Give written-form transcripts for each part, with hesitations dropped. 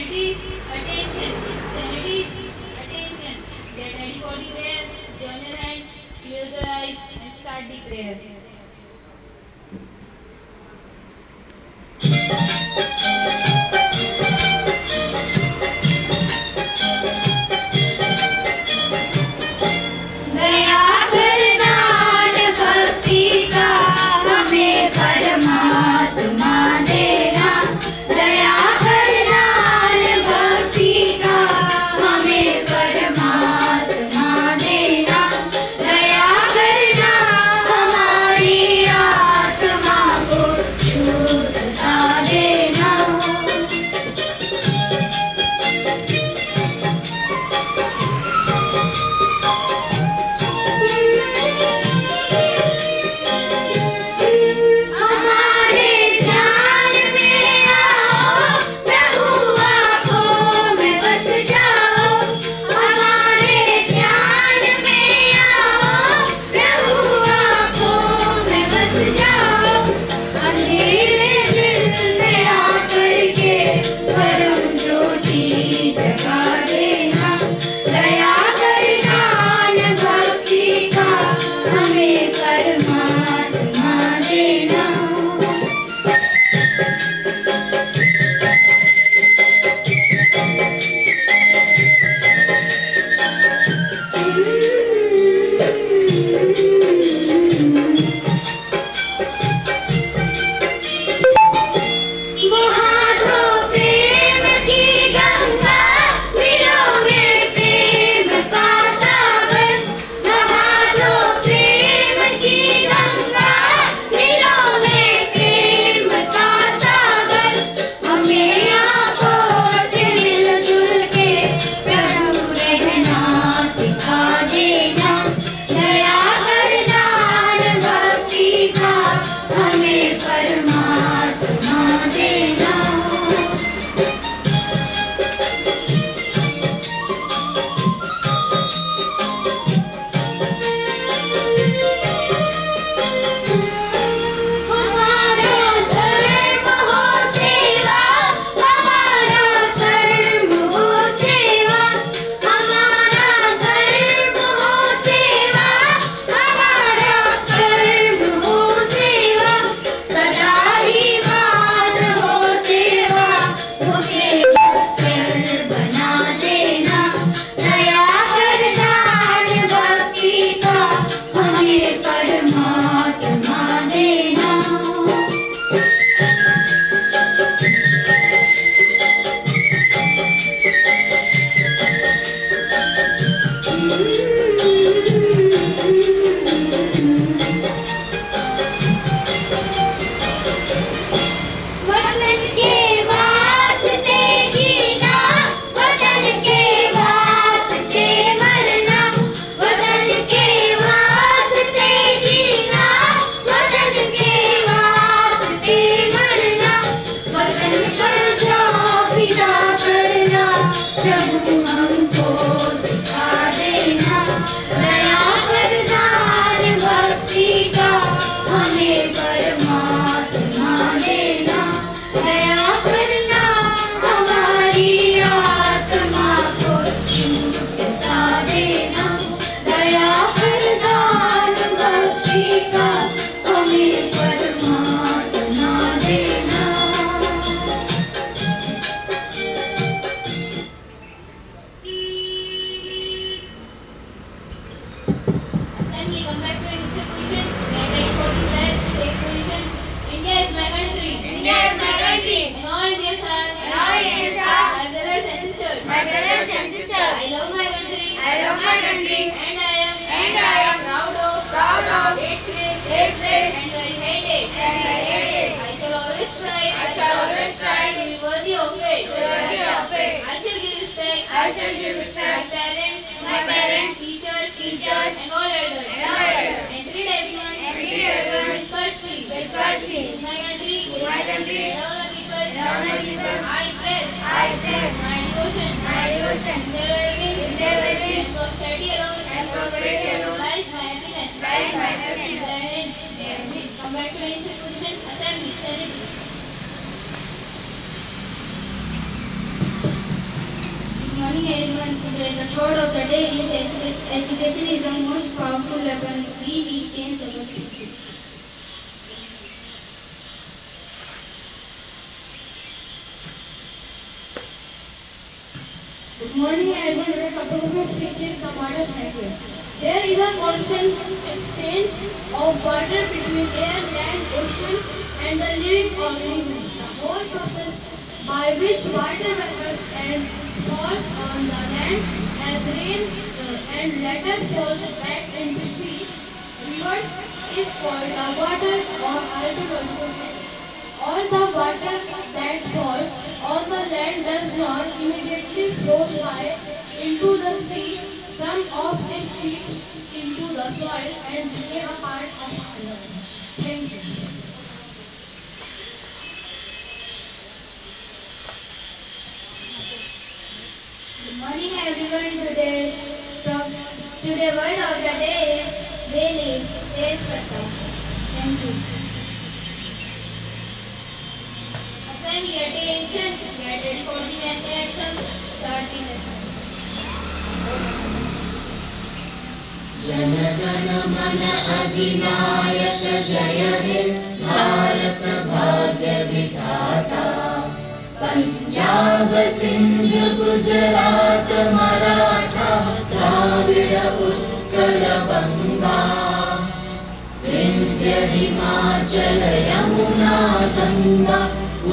Sanities, attention. Sanities, attention. Get ready for the prayer. Join your hands, close your eyes, and start the prayer. Assembly, come back to your initial position. Get ready for the prayer. Take position. India is my country. India is my country. And all Indians are. And all Indians are. My brothers and sisters. My brothers and sisters. I love my country. I love my country. And I am. Proud of. Its race. And my heritage. I shall always strive. To be worthy of it. I shall give respect. My parents. Teachers. And all elders. And treat everyone. Respectfully. In my country. And all the people. I pledge. My devotion. In their well-being. And prosperity alone. Lies my happiness. Jai Hind. Come back to your initial position. Assembly. Morning everyone. Today the thought of the day is education is the most powerful weapon. We change the world. Good morning everyone. The topic of my speech is the water cycle. There is a constant exchange of water between air, land, ocean and the living organisms. The whole process by which water vapors and falls on the land as rain and later falls back into sea, rivers, is called the water or hydrological cycle. All the water that falls on the land does not immediately flow by into the sea. Some of it seeps into the soil and become a part of the earth. Thank you. Good morning everyone. Today word of the day is Veli. Thank you. Assembly attention. Get ready for the next anthem. Starting lesson. Jana Gana मन अधिनायक जय हे भारत भाग्य विधाता पंजाब सिंध गुजरात मराठा द्राविड़ उत्कल बंगा विंध्य हिमाचल यमुना गंगा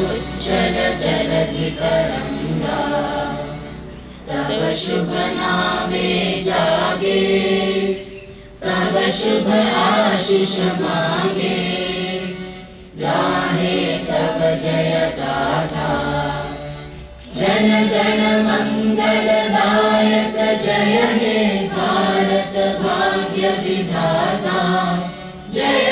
उच्चल जलधि तरंगा तब शुभ नामे जागे तब शुभ आशीष मांगे गाहे तब जय गाथा जन गण मंगल दायक जय हे भारत भाग्य विधाता जय